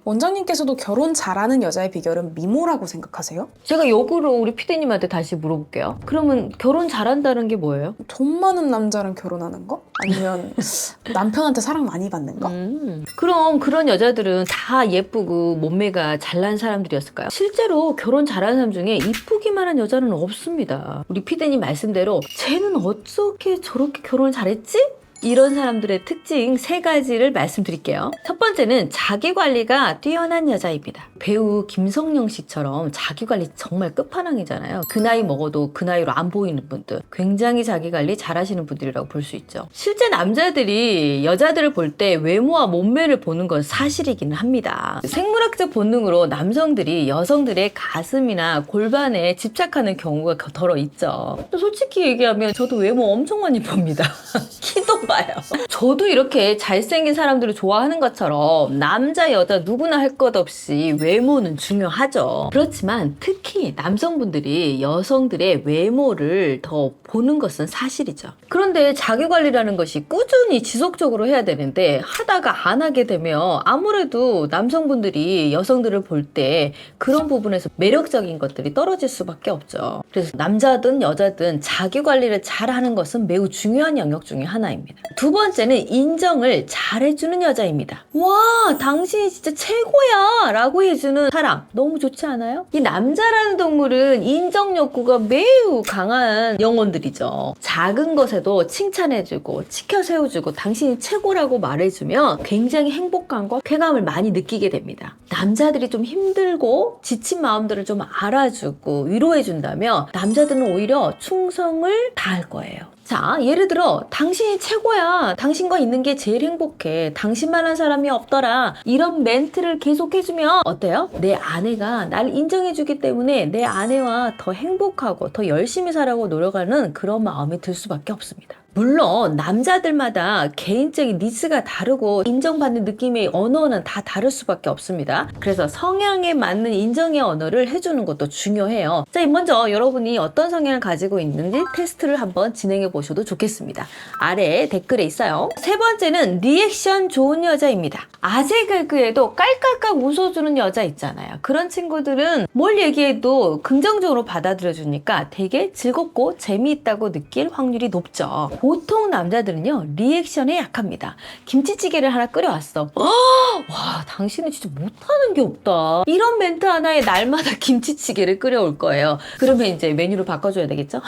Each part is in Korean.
원장님께서도 결혼 잘하는 여자의 비결은 미모라고 생각하세요? 제가 역으로 우리 피디님한테 다시 물어볼게요. 그러면 결혼 잘한다는 게 뭐예요? 돈 많은 남자랑 결혼하는 거? 아니면 남편한테 사랑 많이 받는 거? 그럼 그런 여자들은 다 예쁘고 몸매가 잘난 사람들이었을까요? 실제로 결혼 잘하는 사람 중에 이쁘기만 한 여자는 없습니다. 우리 피디님 말씀대로 쟤는 어떻게 저렇게 결혼을 잘했지? 이런 사람들의 특징 3가지를 말씀드릴게요. 첫 번째는 자기관리가 뛰어난 여자입니다. 배우 김성령 씨처럼 자기관리 정말 끝판왕이잖아요. 그 나이 먹어도 그 나이로 안 보이는 분들, 굉장히 자기관리 잘하시는 분들이라고 볼 수 있죠. 실제 남자들이 여자들을 볼 때 외모와 몸매를 보는 건 사실이기는 합니다. 생물학적 본능으로 남성들이 여성들의 가슴이나 골반에 집착하는 경우가 덜어 있죠. 솔직히 얘기하면 저도 외모 엄청 많이 봅니다. 키도 봐요. 저도 이렇게 잘생긴 사람들을 좋아하는 것처럼 남자 여자 누구나 할 것 없이 외모는 중요하죠. 그렇지만 특히 남성분들이 여성들의 외모를 더 보는 것은 사실이죠. 그런데 자기관리라는 것이 꾸준히 지속적으로 해야 되는데 하다가 안 하게 되면 아무래도 남성분들이 여성들을 볼 때 그런 부분에서 매력적인 것들이 떨어질 수밖에 없죠. 그래서 남자든 여자든 자기관리를 잘하는 것은 매우 중요한 영역 중에 하나입니다. 두 번째는 인정을 잘해주는 여자입니다. 와, 당신이 진짜 최고야 라고 해주는 사람 너무 좋지 않아요? 이 남자라는 동물은 인정 욕구가 매우 강한 영혼들이죠. 작은 것에도 칭찬해주고 치켜 세워주고 당신이 최고라고 말해주면 굉장히 행복감과 쾌감을 많이 느끼게 됩니다. 남자들이 좀 힘들고 지친 마음들을 좀 알아주고 위로해준다면 남자들은 오히려 충성을 다할 거예요. 자, 예를 들어 당신이 최고야, 당신과 있는 게 제일 행복해, 당신만한 사람이 없더라, 이런 멘트를 계속 해주면 어때요? 내 아내가 날 인정해주기 때문에 내 아내와 더 행복하고 더 열심히 살라고 노력하는 그런 마음이 들 수밖에 없습니다. 물론 남자들마다 개인적인 니즈가 다르고 인정받는 느낌의 언어는 다 다를 수밖에 없습니다. 그래서 성향에 맞는 인정의 언어를 해주는 것도 중요해요. 자, 먼저 여러분이 어떤 성향을 가지고 있는지 테스트를 한번 진행해 보셔도 좋겠습니다. 아래 댓글에 있어요. 세 번째는 리액션 좋은 여자입니다. 아재 개그에도 깔깔깔 웃어주는 여자 있잖아요. 그런 친구들은 뭘 얘기해도 긍정적으로 받아들여 주니까 되게 즐겁고 재미있다고 느낄 확률이 높죠. 보통 남자들은요, 리액션에 약합니다. 김치찌개를 하나 끓여왔어. 와, 당신은 진짜 못하는 게 없다. 이런 멘트 하나에 날마다 김치찌개를 끓여올 거예요. 그러면 이제 메뉴를 바꿔줘야 되겠죠?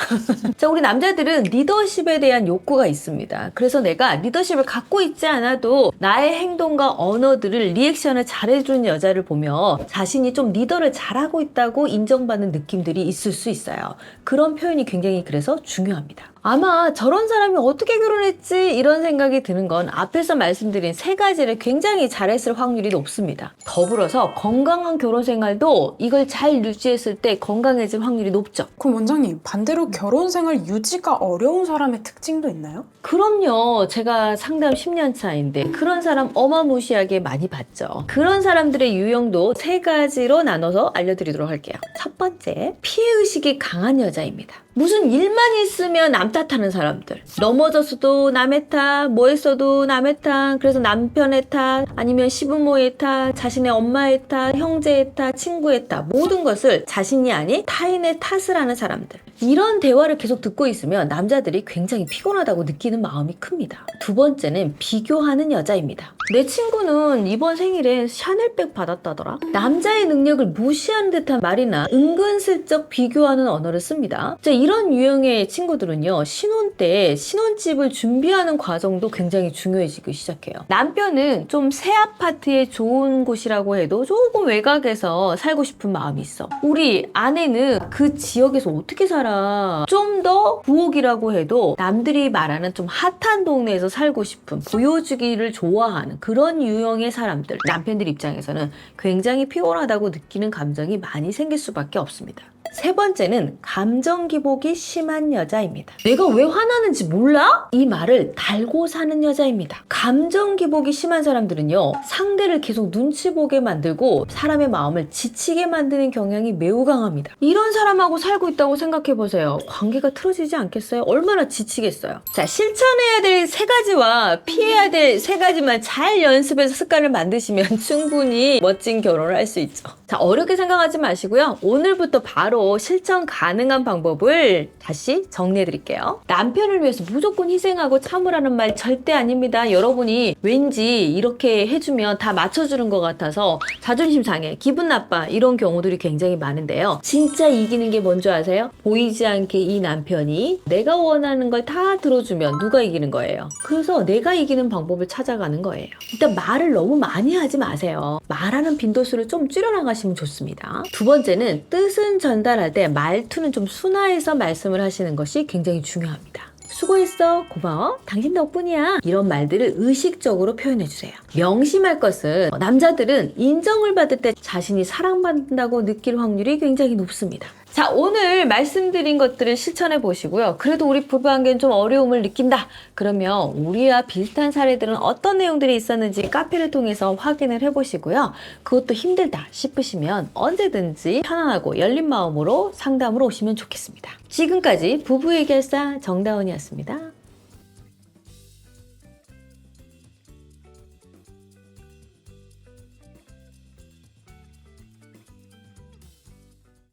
자, 우리 남자들은 리더십에 대한 욕구가 있습니다. 그래서 내가 리더십을 갖고 있지 않아도 나의 행동과 언어들을 리액션을 잘해주는 여자를 보면 자신이 좀 리더를 잘하고 있다고 인정받는 느낌들이 있을 수 있어요. 그런 표현이 굉장히 그래서 중요합니다. 아마 저런 사람이 어떻게 결혼했지 이런 생각이 드는 건 앞에서 말씀드린 3가지를 굉장히 잘했을 확률이 높습니다. 더불어서 건강한 결혼 생활도 이걸 잘 유지했을 때 건강해질 확률이 높죠. 그럼 원장님, 반대로 결혼 생활 유지가 어려운 사람의 특징도 있나요? 그럼요. 제가 상담 10년 차인데 그런 사람 어마무시하게 많이 봤죠. 그런 사람들의 유형도 3가지로 나눠서 알려드리도록 할게요. 첫 번째, 피해의식이 강한 여자입니다. 무슨 일만 있으면 남 탓하는 사람들. 넘어졌어도 남의 탓, 뭐 했어도 남의 탓, 그래서 남편의 탓, 아니면 시부모의 탓, 자신의 엄마의 탓, 형제의 탓, 친구의 탓, 모든 것을 자신이 아닌 타인의 탓을 하는 사람들. 이런 대화를 계속 듣고 있으면 남자들이 굉장히 피곤하다고 느끼는 마음이 큽니다. 두 번째는 비교하는 여자입니다. 내 친구는 이번 생일에 샤넬백 받았다더라. 남자의 능력을 무시하는 듯한 말이나 은근슬쩍 비교하는 언어를 씁니다. 자, 이런 유형의 친구들은요, 신혼 때 신혼집을 준비하는 과정도 굉장히 중요해지기 시작해요. 남편은 좀 새 아파트에 좋은 곳이라고 해도 조금 외곽에서 살고 싶은 마음이 있어. 우리 아내는 그 지역에서 어떻게 살아? 좀 더 부엌이라고 해도 남들이 말하는 좀 핫한 동네에서 살고 싶은, 보여주기를 좋아하는 그런 유형의 사람들, 남편들 입장에서는 굉장히 피곤하다고 느끼는 감정이 많이 생길 수밖에 없습니다. 세 번째는 감정 기복이 심한 여자입니다. 내가 왜 화나는지 몰라? 이 말을 달고 사는 여자입니다. 감정 기복이 심한 사람들은요, 상대를 계속 눈치 보게 만들고 사람의 마음을 지치게 만드는 경향이 매우 강합니다. 이런 사람하고 살고 있다고 생각해 보세요. 관계가 틀어지지 않겠어요? 얼마나 지치겠어요? 자, 실천해야 될 세 가지와 피해야 될 세 가지만 잘 연습해서 습관을 만드시면 충분히 멋진 결혼을 할 수 있죠. 자, 어렵게 생각하지 마시고요. 오늘부터 바로 실천 가능한 방법을 다시 정리해 드릴게요. 남편을 위해서 무조건 희생하고 참으라는 말 절대 아닙니다. 여러분이 왠지 이렇게 해주면 다 맞춰주는 것 같아서 자존심 상해, 기분 나빠 이런 경우들이 굉장히 많은데요. 진짜 이기는 게 뭔지 아세요? 보이지 않게 이 남편이 내가 원하는 걸 다 들어주면 누가 이기는 거예요? 그래서 내가 이기는 방법을 찾아가는 거예요. 일단 말을 너무 많이 하지 마세요. 말하는 빈도수를 좀 줄여나가시면 좋습니다. 두 번째는 뜻은 전달할 때 말투는 좀 순화해서 말씀을 하시는 것이 굉장히 중요합니다. 수고했어, 고마워, 당신 덕분이야 이런 말들을 의식적으로 표현해주세요. 명심할 것은 남자들은 인정을 받을 때 자신이 사랑받는다고 느낄 확률이 굉장히 높습니다. 자, 오늘 말씀드린 것들을 실천해 보시고요. 그래도 우리 부부관계는 좀 어려움을 느낀다. 그러면 우리와 비슷한 사례들은 어떤 내용들이 있었는지 카페를 통해서 확인을 해 보시고요. 그것도 힘들다 싶으시면 언제든지 편안하고 열린 마음으로 상담으로 오시면 좋겠습니다. 지금까지 부부 얘기할사 정다운이었습니다.